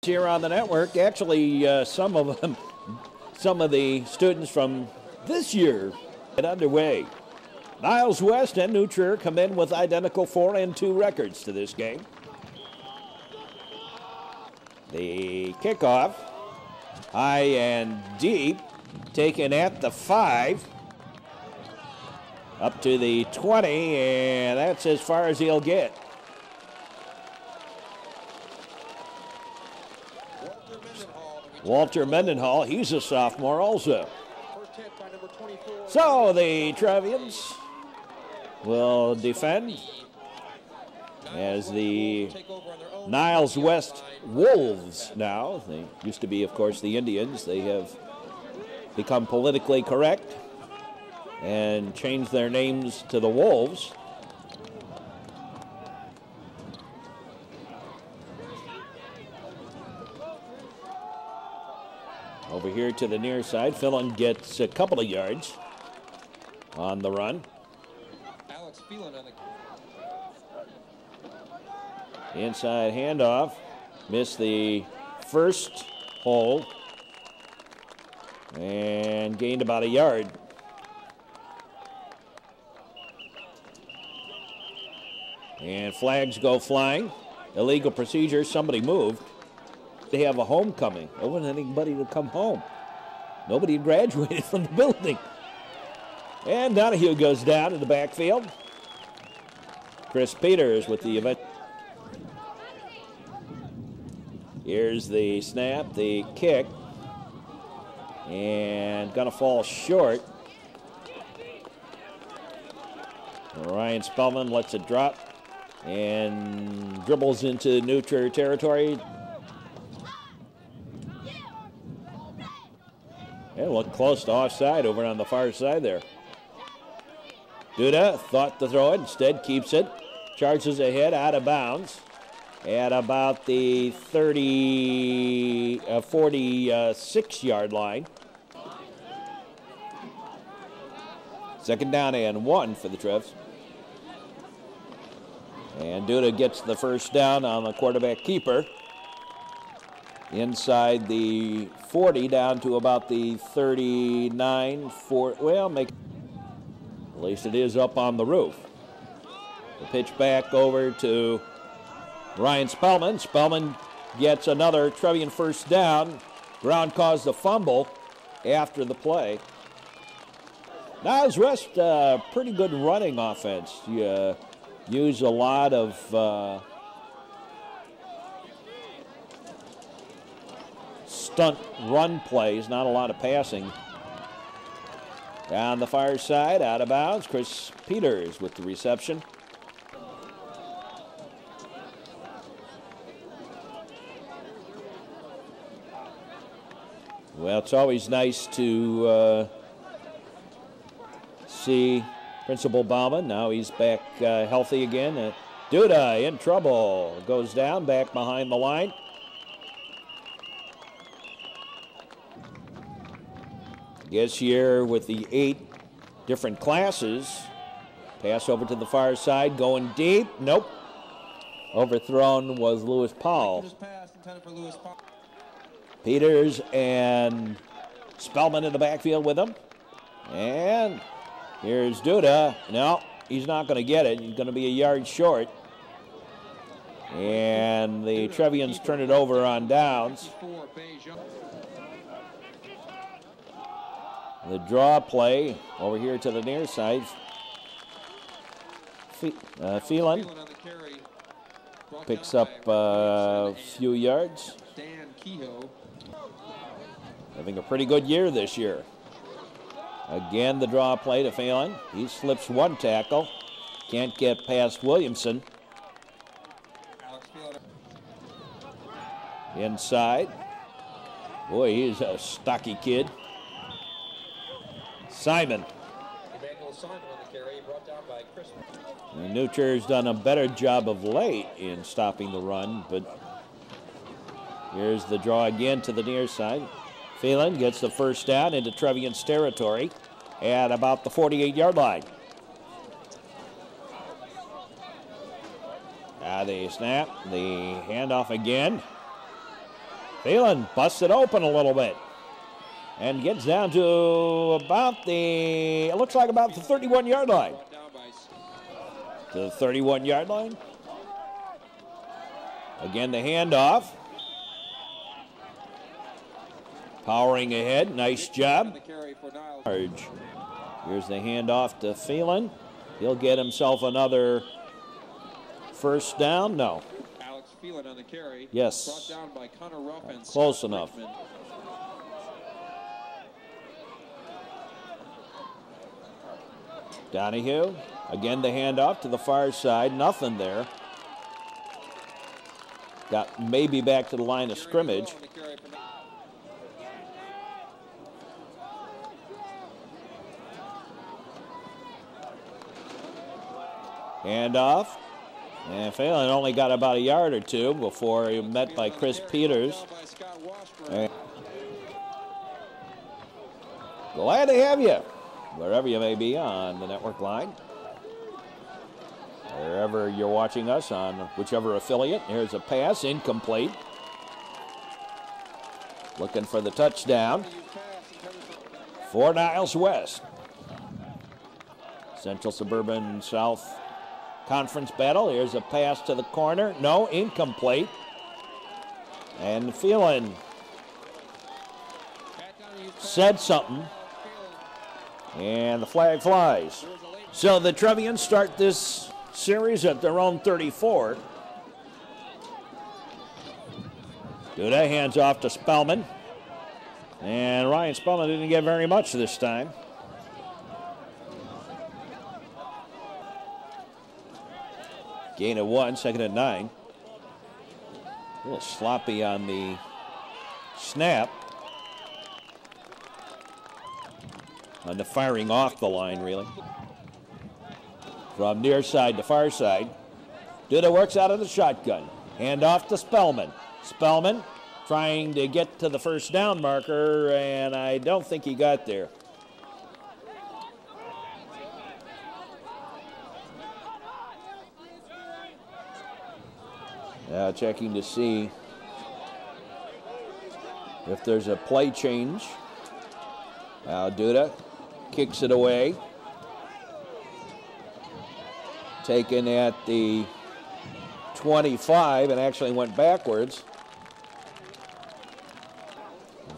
Here on the network, actually, some of the students from this year get underway. Niles West and New Trier come in with identical 4-2 records to this game. The kickoff, high and deep, taken at the 5, up to the 20, and that's as far as he'll get. Walter Mendenhall, he's a sophomore also. So the Trevians will defend as the Niles West Wolves now. They used to be, of course, the Indians. They have become politically correct and changed their names to the Wolves. Over here to the near side, Phelan gets a couple of yards on the run. Alex Phelan on the inside handoff, missed the first hole and gained about a yard. And flags go flying. Illegal procedure, somebody moved. They have a homecoming. There wasn't anybody to come home. Nobody graduated from the building. And Donahue goes down in the backfield. Chris Peters with the event. Here's the snap, the kick. And gonna fall short. Ryan Spellman lets it drop and dribbles into New Trier territory. It looked close to offside over on the far side there. Duda thought to throw it, instead keeps it. Charges ahead, out of bounds at about the 46-yard line. Second down and 1 for the Trevs. And Duda gets the first down on the quarterback keeper. Inside the 40 down to about the 39, 40, well, at least it is up on the roof. The pitch back over to Ryan Spellman. Spellman gets another Trevian first down. Brown caused a fumble after the play. Niles West, pretty good running offense. You use a lot of stunt run plays, not a lot of passing. Down the far side, out of bounds. Chris Peters with the reception. Well, it's always nice to see Principal Bauman. Now he's back healthy again. Duda in trouble. Goes down, back behind the line. Guess here with the 8 different classes. Pass over to the far side, going deep. Nope. Overthrown was Lewis Powell. Peters and Spellman in the backfield with him. And here's Duda. No, he's not going to get it. He's going to be a yard short. And the Trevians turn it over on downs. The draw play over here to the near side. Phelan picks up a few yards. Having a pretty good year this year. Again, the draw play to Phelan. He slips one tackle. Can't get past Williamson. Inside. Boy, he's a stocky kid. Simon. And New Trier's done a better job of late in stopping the run, but here's the draw again to the near side. Phelan gets the first down into Trevian's territory at about the 48-yard line. The snap, the handoff again. Phelan busts it open a little bit and gets down to about the, it looks like about the 31-yard line. To the 31-yard line. Again, the handoff. Powering ahead, nice job. Here's the handoff to Phelan. He'll get himself another first down. No. Alex Phelan on the carry. Yes. Brought down by Connor Ruff and close Scott enough. Richmond. Donahue, again the handoff to the far side. Nothing there. Got maybe back to the line of scrimmage. Handoff. And Phelan only got about a yard or two before he met by Chris Peters. Glad to have you, wherever you may be on the network line. Wherever you're watching us on whichever affiliate. Here's a pass, incomplete. Looking for the touchdown for Niles West. Central Suburban South Conference battle. Here's a pass to the corner. No, incomplete. And Phelan said something. And the flag flies. So the Trevians start this series at their own 34. Duda hands off to Spellman. And Ryan Spellman didn't get very much this time. Gain of 1, second and 9. A little sloppy on the snap. On the firing off the line, really. From near side to far side. Duda works out of the shotgun. Hand off to Spellman. Spellman trying to get to the first down marker, and I don't think he got there. Now checking to see if there's a play change. Now Duda kicks it away. Taken at the 25 and actually went backwards.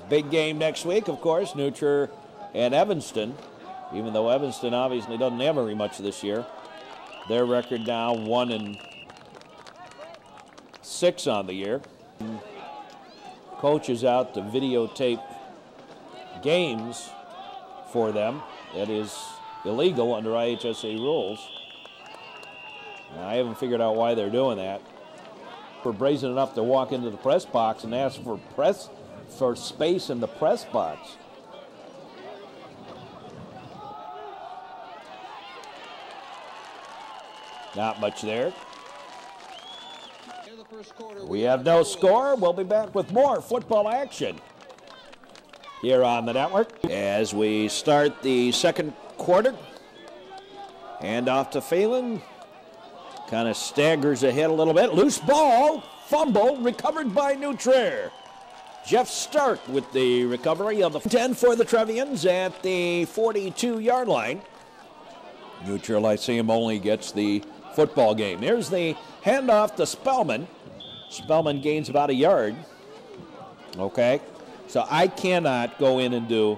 Big game next week, of course, Nutcher and Evanston. Even though Evanston obviously doesn't have very much this year. Their record now 1-6 on the year. Coach is out to videotape games for them. That is illegal under IHSA rules. I haven't figured out why they're doing that. We're brazen enough to walk into the press box and ask for space in the press box. Not much there. We have no score. We'll be back with more football action here on the network as we start the second quarter. Hand off to Phelan. Kind of staggers ahead a little bit. Loose ball, fumble, recovered by Nutrer. Jeff Stark with the recovery of the 10 for the Trevians at the 42-yard line. Nutrer Lyceum only gets the football game. There's the handoff to Spellman. Spellman gains about a yard. Okay, so I cannot go in and do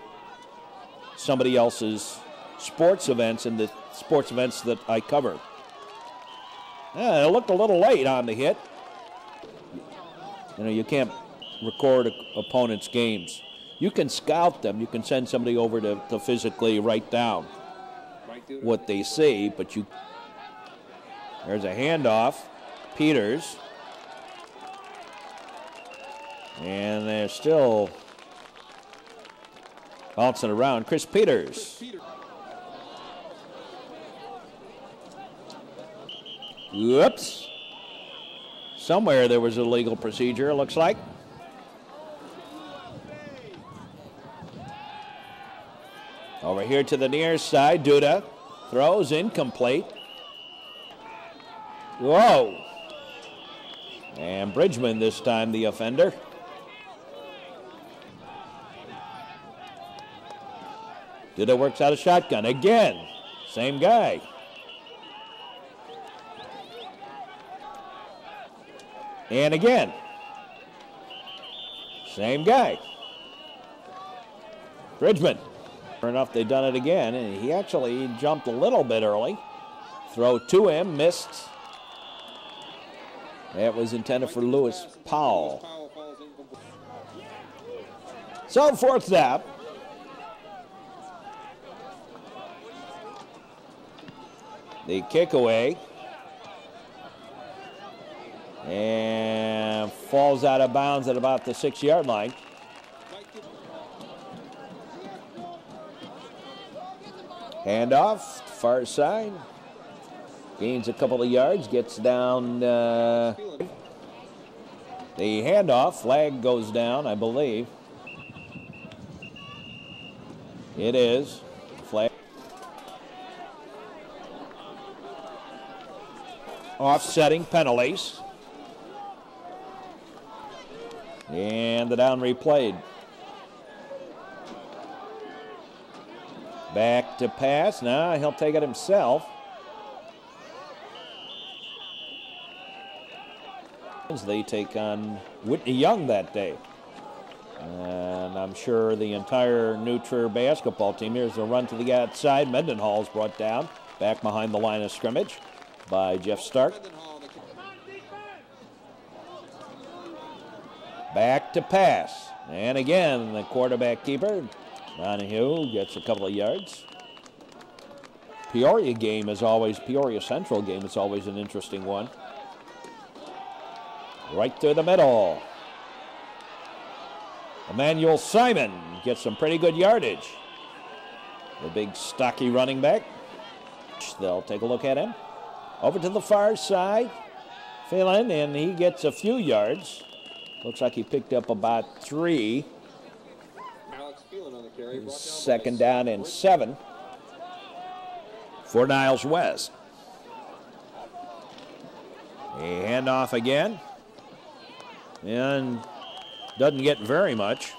somebody else's sports events and the sports events that I cover. It looked a little late on the hit. You know, you can't record opponents' games. You can scout them. You can send somebody over to physically write down what they see, but you... There's a handoff. Peters. And they're still bouncing around. Chris Peters. Whoops. Somewhere there was a legal procedure, it looks like. Over here to the near side, Duda throws incomplete. Whoa. And Bridgman this time the offender. Duda works out a shotgun again. Same guy. And again. Same guy. Bridgman. Sure enough, they've done it again, and he actually jumped a little bit early. Throw to him, missed. That was intended for Lewis Powell. So, fourth down. The kick away. And falls out of bounds at about the 6-yard line. Handoff, far side. Gains a couple of yards, gets down. The handoff, flag goes down, I believe. It is. Flag. Offsetting penalties. And the down replayed. Back to pass. Now he'll take it himself. They take on Whitney Young that day. And I'm sure the entire New Trier basketball team. Here's a run to the outside. Mendenhall's brought down. Back behind the line of scrimmage by Jeff Stark. Back to pass. And again, the quarterback keeper, Donahue, gets a couple of yards. Peoria Central game is always an interesting one. Right through the middle. Emmanuel Simon gets some pretty good yardage. The big stocky running back. They'll take a look at him. Over to the far side. Phelan, and he gets a few yards. Looks like he picked up about 3. Second down and 7 for Niles West. A handoff again. And doesn't get very much.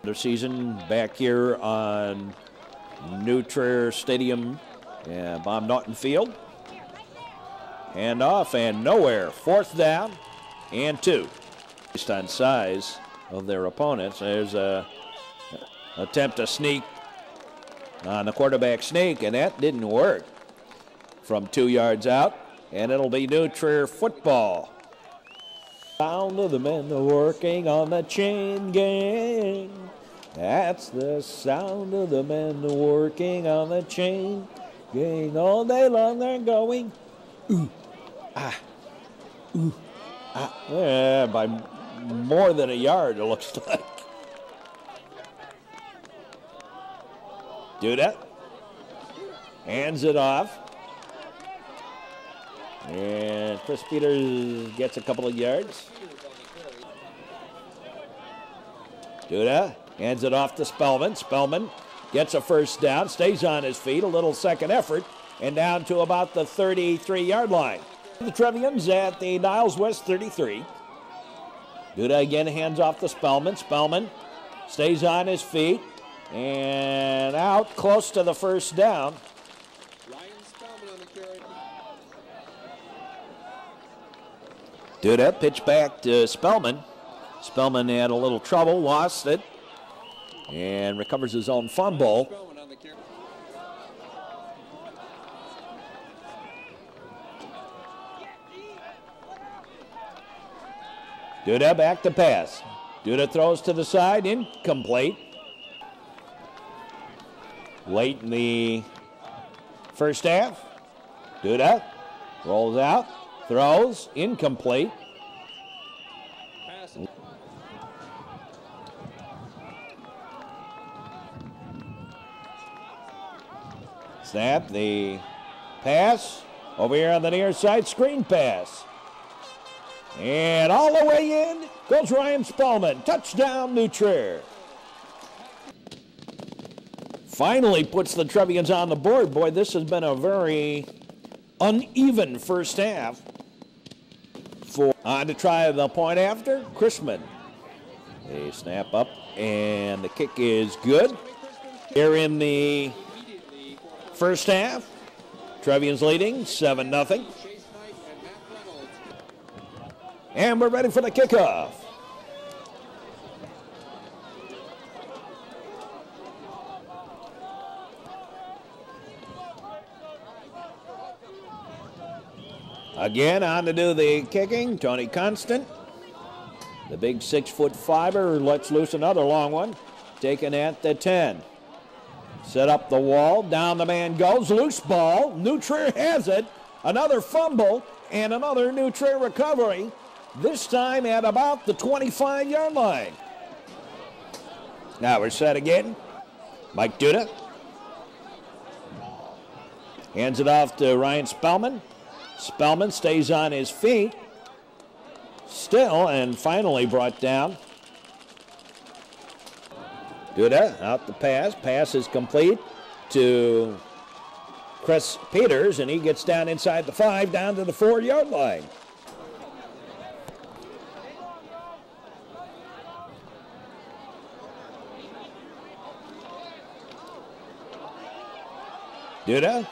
Their season back here on New Trier Stadium, Bob Naughton Field. Handoff and nowhere. Fourth down and 2. Based on size of their opponents, there's a attempt to sneak on the quarterback sneak, and that didn't work from 2 yards out. And it'll be New Trier football. Sound of the men working on the chain gang. That's the sound of the men working on the chain gang. All day long they're going, ooh, ah, ooh, ah. Yeah, by more than a yard it looks like. Do that. Hands it off. And Chris Peters gets a couple of yards. Duda hands it off to Spellman. Spellman gets a first down, stays on his feet, a little second effort, and down to about the 33-yard line. The Trevians at the Niles West 33. Duda again hands off to Spellman. Spellman stays on his feet and out close to the first down. Duda pitch back to Spellman. Spellman had a little trouble, lost it, and recovers his own fumble. Duda back to pass. Duda throws to the side, incomplete. Late in the first half, Duda rolls out. Throws, incomplete. Snap, the pass. Over here on the near side, screen pass. And all the way in goes Ryan Spellman. Touchdown, New Trier. Finally puts the Trevians on the board. Boy, this has been a very uneven first half. On to try the point after, Chrisman. A snap up, and the kick is good. Here in the first half, Trevians leading 7-0. And we're ready for the kickoff. Again, on to do the kicking, Tony Constant. The big 6'5" lets loose another long one. Taken at the 10. Set up the wall, down the man goes, loose ball. New Trier has it. Another fumble and another New Trier recovery. This time at about the 25-yard line. Now we're set again. Mike Duda hands it off to Ryan Spellman. Spellman stays on his feet. Still and finally brought down. Duda out the pass. Pass is complete to Chris Peters, and he gets down inside the 5, down to the 4-yard line. Duda.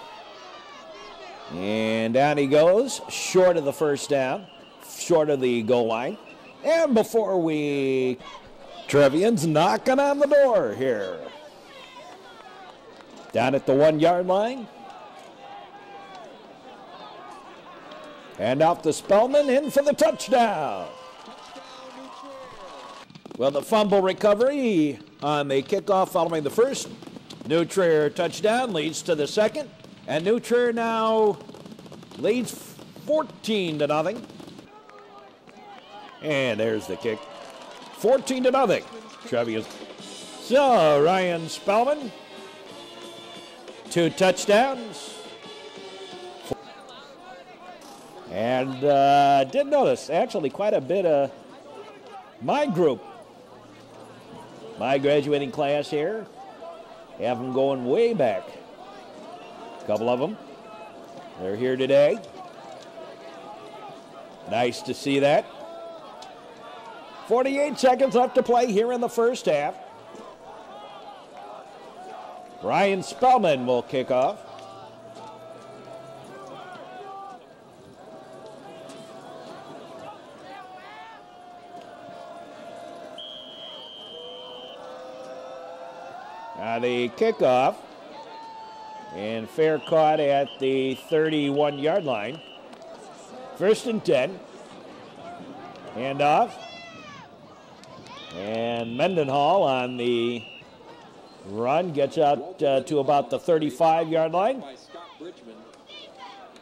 And down he goes, short of the first down, short of the goal line. And before we, Trevians knocking on the door here. Down at the 1-yard line. And off to Spellman, in for the touchdown. Well, the fumble recovery on the kickoff following the first New Trier touchdown leads to the second. And New Trier now leads 14-0. And there's the kick. 14-0. Trevians. So Ryan Spellman, 2 touchdowns. And did notice actually quite a bit of my group, my graduating class here, have them going way back. A couple of them, they're here today. Nice to see that. 48 seconds left to play here in the first half. Ryan Spellman will kick off. Now the kickoff, and fair caught at the 31-yard line. 1st and 10. Handoff. And Mendenhall on the run gets out to about the 35-yard line.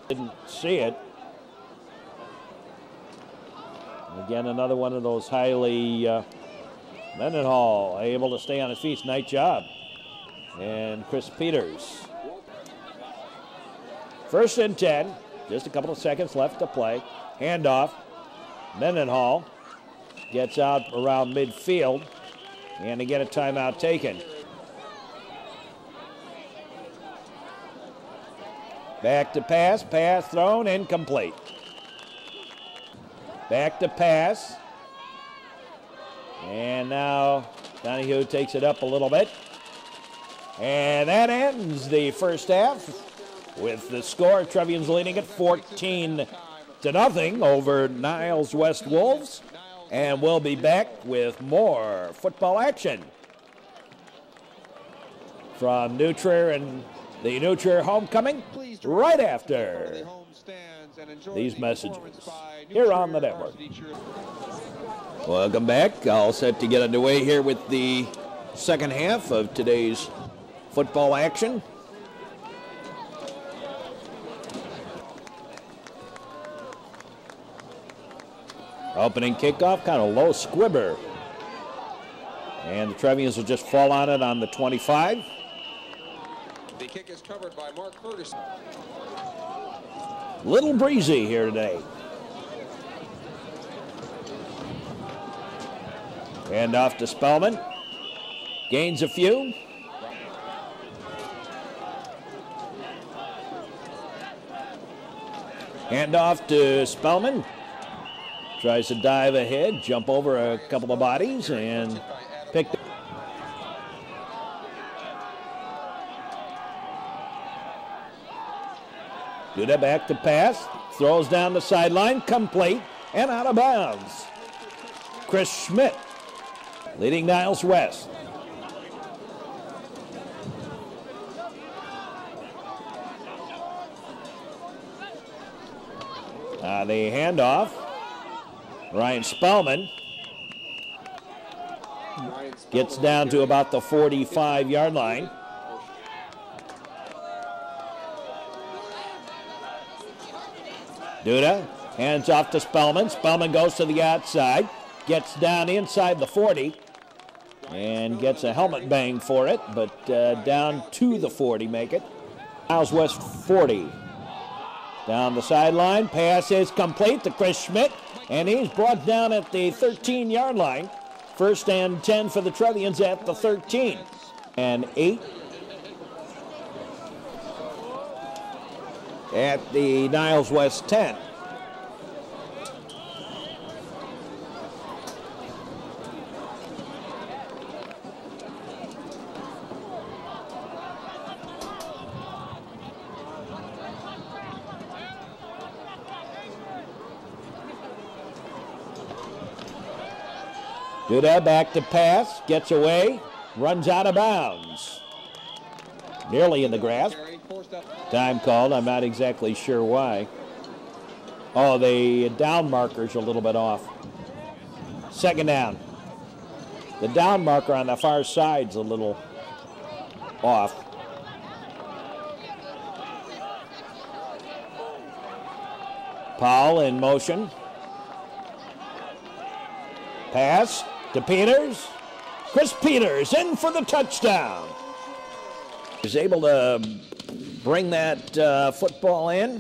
Didn't see it. Again, another one of those highly Mendenhall able to stay on his feet. Nice job. And Chris Peters. 1st and 10. Just a couple of seconds left to play. Handoff. Mendenhall gets out around midfield. And again, a timeout taken. Back to pass. Pass thrown. Incomplete. Back to pass. And now Donahue takes it up a little bit. And that ends the first half with the score. Trevians leading at 14-0 over Niles West Wolves. And we'll be back with more football action from New Trier and the New Trier homecoming right after these messages here on the network. Welcome back. All set to get underway here with the second half of today's football action. Opening kickoff, kind of low squibber. And the Trevians will just fall on it on the 25. The kick is covered by Mark Ferguson. Little breezy here today. And off to Spellman. Gains a few. Hand off to Spellman. Tries to dive ahead, jump over a couple of bodies, and picked up. Duda back to pass, throws down the sideline, complete, and out of bounds. Chris Schmidt leading Niles West. The handoff. Ryan Spellman gets down to about the 45-yard line. Duda hands off to Spellman. Spellman goes to the outside, gets down inside the 40, and gets a helmet bang for it, but down to the 40 make it. Niles West 40. Down the sideline, pass is complete to Chris Schmidt, and he's brought down at the 13-yard line. First and 10 for the Trevians at the 13. And 8 at the Niles West 10. Duda back to pass, gets away, runs out of bounds. Nearly in the grasp. Time called, I'm not exactly sure why. Oh, the down marker's a little bit off. Second down. The down marker on the far side's a little off. Powell in motion. Pass to Peters. Chris Peters in for the touchdown. Is able to bring that football in.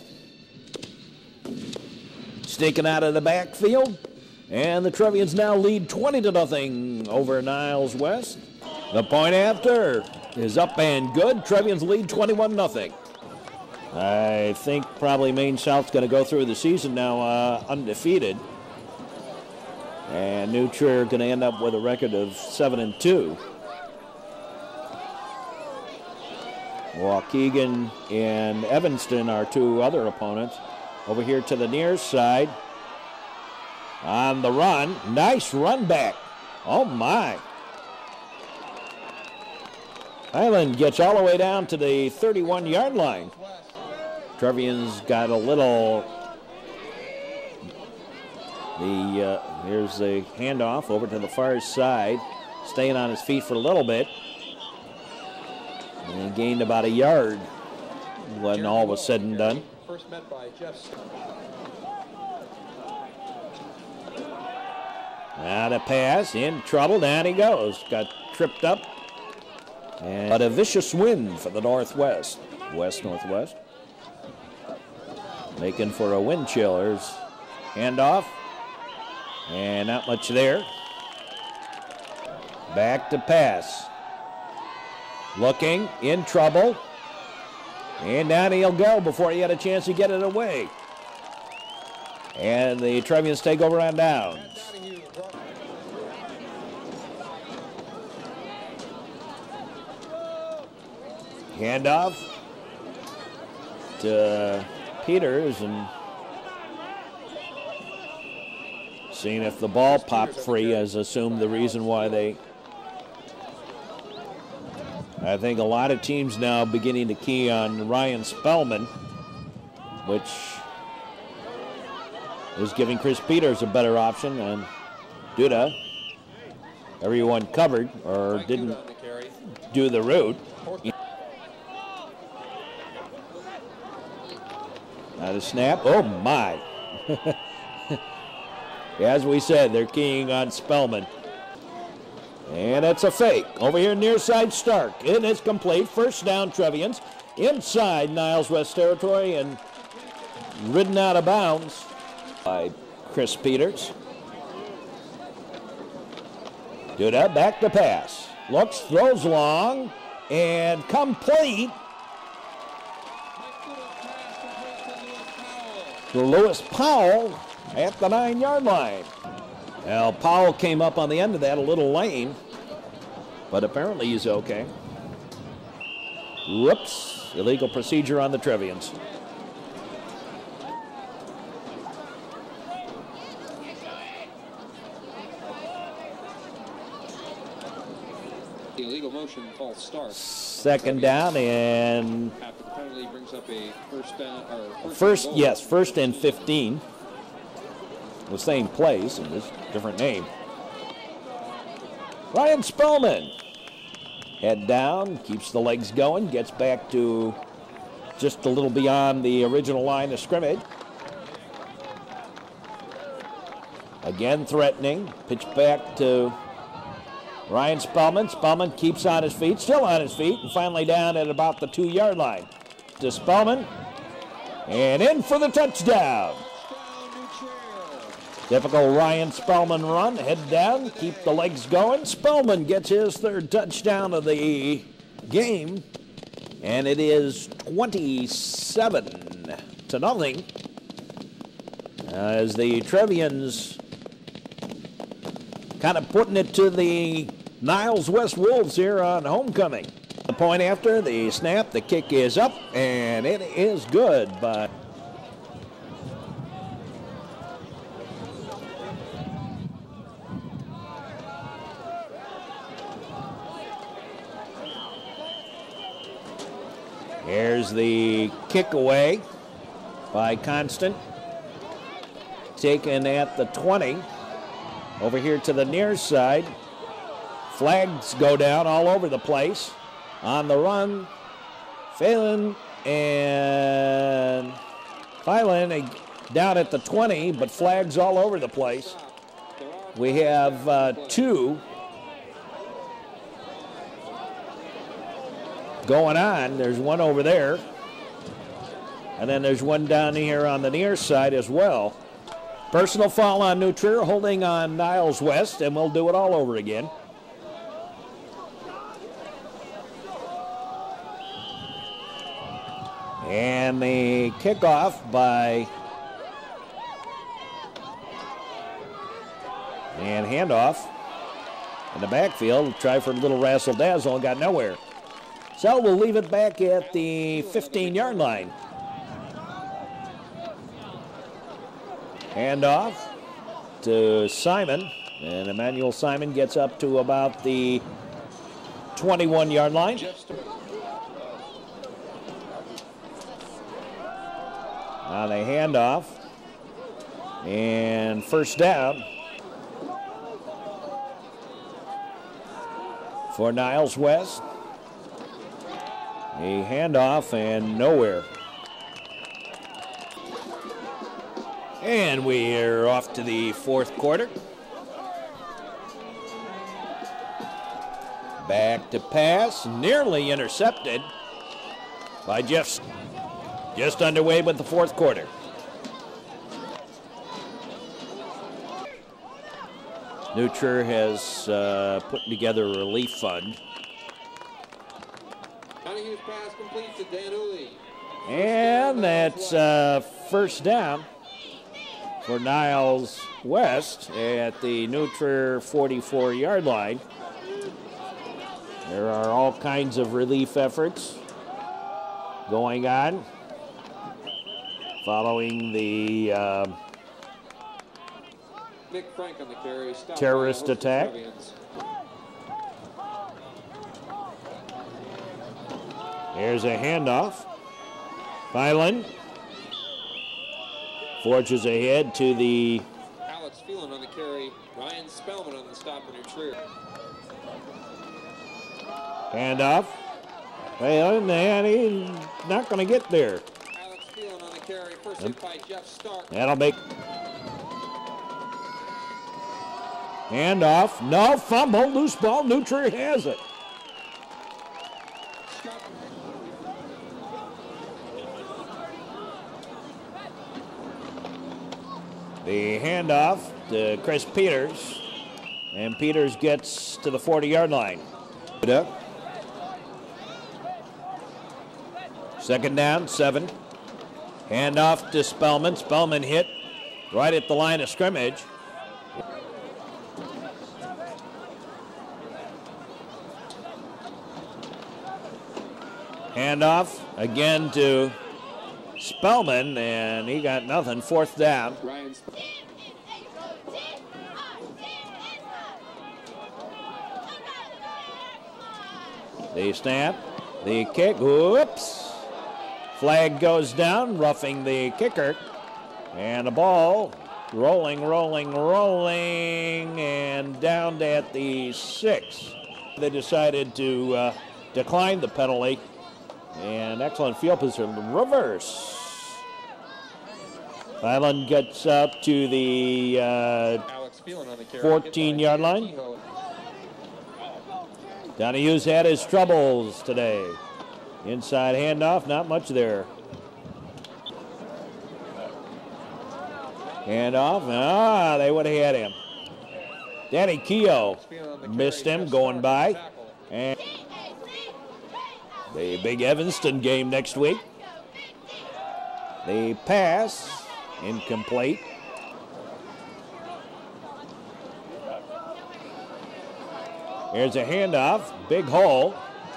Sneaking out of the backfield. And the Trevians now lead 20-0 over Niles West. The point after is up and good. Trevians lead 21-0. I think probably Maine South's going to go through the season now undefeated. And New Trier going to end up with a record of 7-2. Waukegan and Evanston are two other opponents. Over here to the near side. On the run. Nice run back. Oh, my. Highland gets all the way down to the 31-yard line. Trevians got a little... here's the handoff over to the far side. Staying on his feet for a little bit. And he gained about a yard when all was said and done. First met by Jeff. Now the pass, in trouble, down he goes. Got tripped up. But a vicious wind for the Northwest. West-Northwest. Making for a wind chill. There's handoff. And not much there. Back to pass. Looking, in trouble. And down he'll go before he had a chance to get it away. And the Trevians take over on downs. Handoff to Peters, and seeing if the ball popped free is assumed the reason why they... I think a lot of teams now beginning to key on Ryan Spellman, which is giving Chris Peters a better option, and Duda, everyone covered or didn't do the route. Now the snap, oh my. As we said, they're keying on Spellman. And it's a fake. Over here near side Stark. It is complete. First down Trevians. Inside Niles West territory and ridden out of bounds by Chris Peters. Duda back to pass. Looks, throws long, and complete to Lewis Powell. at the 9-yard line. Well, Powell came up on the end of that a little lame, but apparently he's okay. Whoops, illegal procedure on the Trevians. Illegal motion, false start. Second down and After the penalty brings up a first down or first and 15. The same place and this different name. Ryan Spellman. Head down, keeps the legs going, gets back to just a little beyond the original line of scrimmage. Again threatening, pitch back to Ryan Spellman. Spellman keeps on his feet, still on his feet, and finally down at about the 2-yard line. To Spellman, and in for the touchdown. Typical Ryan Spellman run, head down, keep the legs going. Spellman gets his 3rd touchdown of the game, and it is 27-0 as the Trevians kind of putting it to the Niles West Wolves here on homecoming. The point after the snap, the kick is up, and it is good. But here's the kick away by Constant. Taken at the 20. Over here to the near side. Flags go down all over the place. On the run, Phelan and Phelan down at the 20, but flags all over the place. We have 2 going on. There's one over there. And then there's one down here on the near side as well. Personal foul on New Trier, holding on Niles West, and we'll do it all over again. And the kickoff by and handoff in the backfield. Try for a little razzle-dazzle and got nowhere. So we'll leave it back at the 15-yard line. Handoff to Simon, and Emmanuel Simon gets up to about the 21-yard line. On a handoff, and first down for Niles West. A handoff and nowhere. And we're off to the 4th quarter. Back to pass, nearly intercepted by Jeff. Just underway with the 4th quarter. New Trier has put together a relief fund. Pass complete to Dan Uli. And that's first down for Niles West at the New Trier 44-yard line. There are all kinds of relief efforts going on following the Nick Frank on the carry, terrorist attack. Here's a handoff. Phelan forges ahead to the Alex Phelan on the carry. Ryan Spellman on the stop for New Trier. handoff. Phelan, and he's not going to get there. Alex Phelan on the carry. First hit by Jeff Stark. That'll make handoff. No, fumble, loose ball. New Trier has it. The handoff to Chris Peters, and Peters gets to the 40-yard line. Second down, 7. Handoff to Spellman. Spellman hit right at the line of scrimmage. Handoff again to Spellman, and he got nothing. Fourth down. The snap, the kick, whoops. Flag goes down, roughing the kicker. And the ball rolling, and down at the 6. They decided to decline the penalty. And excellent field position. Reverse. Highland gets up to the 14-yard line. Donahue's had his troubles today. Inside handoff, not much there. Handoff, they would have had him. Danny Keogh missed him going by. And the big Evanston game next week. The pass, incomplete. Here's a handoff, big hole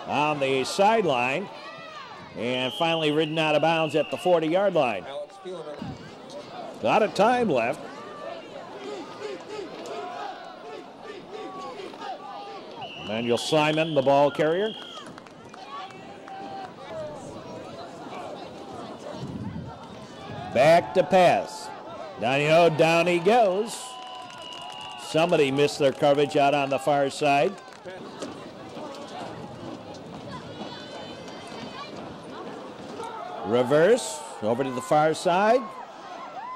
on the sideline, and finally ridden out of bounds at the 40-yard line. A lot of time left. Emmanuel Simon, the ball carrier. Back to pass. Down he goes. Somebody missed their coverage out on the far side. Reverse, over to the far side.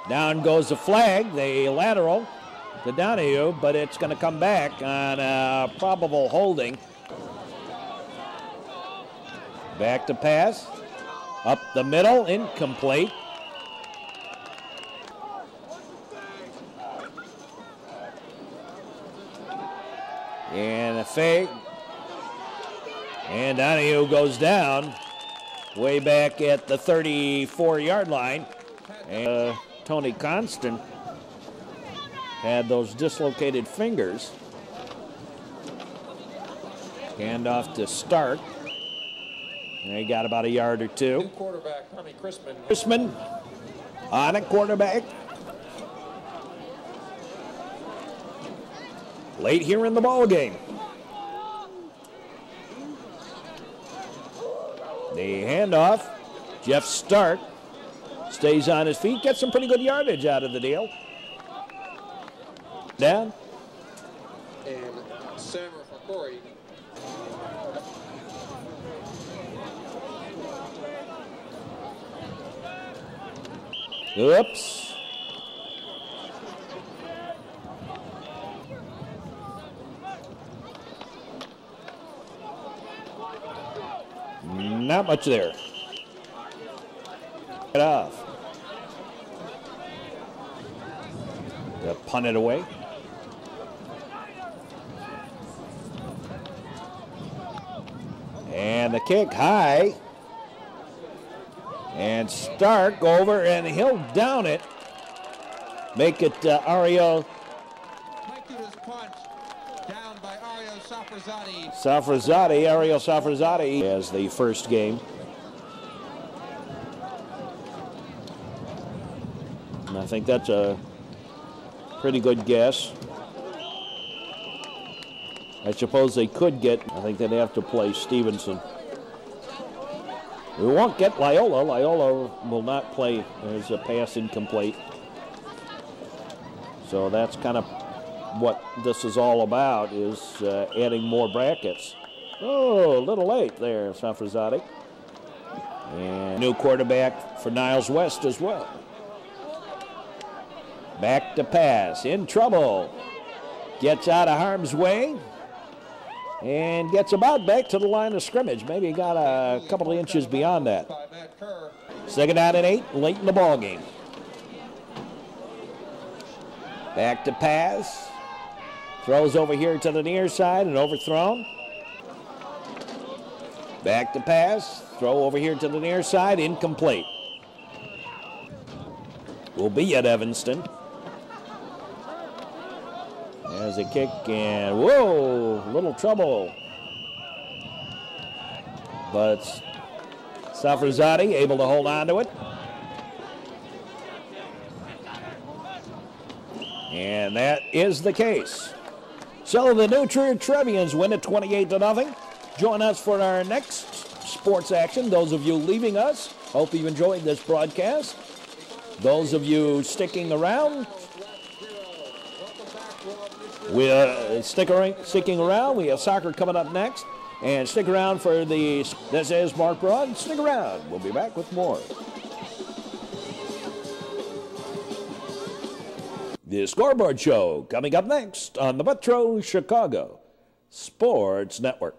Down goes the flag, the lateral to Donahue, but it's going to come back on a probable holding. Back to pass. Up the middle, incomplete. And a fake. And Donahue goes down way back at the 34-yard line. And Tony Constant had those dislocated fingers. Handoff to Stark. And he got about a yard or two. New quarterback, Tommy Chrisman. Chrisman on a quarterback. Late here in the ball game. The handoff. Jeff Stark stays on his feet, gets some pretty good yardage out of the deal. Down. And Sammer for Corey. Oops. Not much there. Get off. They'll punt it away. And the kick high. And Stark over, and he'll down it. Make it Ariel. Down by Ariel Ariel Safrazade as the first game. And I think that's a pretty good guess. I suppose they could get, I think they'd have to play Stevenson. We won't get Loyola. Loyola will not play as a pass incomplete. So that's kind of what this is all about, is adding more brackets. Oh, a little late there, Safrazade. And new quarterback for Niles West as well. Back to pass, in trouble. Gets out of harm's way and gets about back to the line of scrimmage. Maybe got a couple of inches beyond that. Second down and 8, late in the ball game. Back to pass. Throws over here to the near side and overthrown. Back to pass. Throw over here to the near side, incomplete. Will be at Evanston. As a kick, and whoa, little trouble. But Safrazadi able to hold on to it. And that is the case. So the New Trevians win it 28-0. Join us for our next sports action. Those of you leaving us, hope you enjoyed this broadcast. Those of you sticking around, sticking around. We have soccer coming up next. And stick around for this is Mark Broad. Stick around. We'll be back with more. The Scoreboard Show coming up next on the Metro Chicago Sports Network.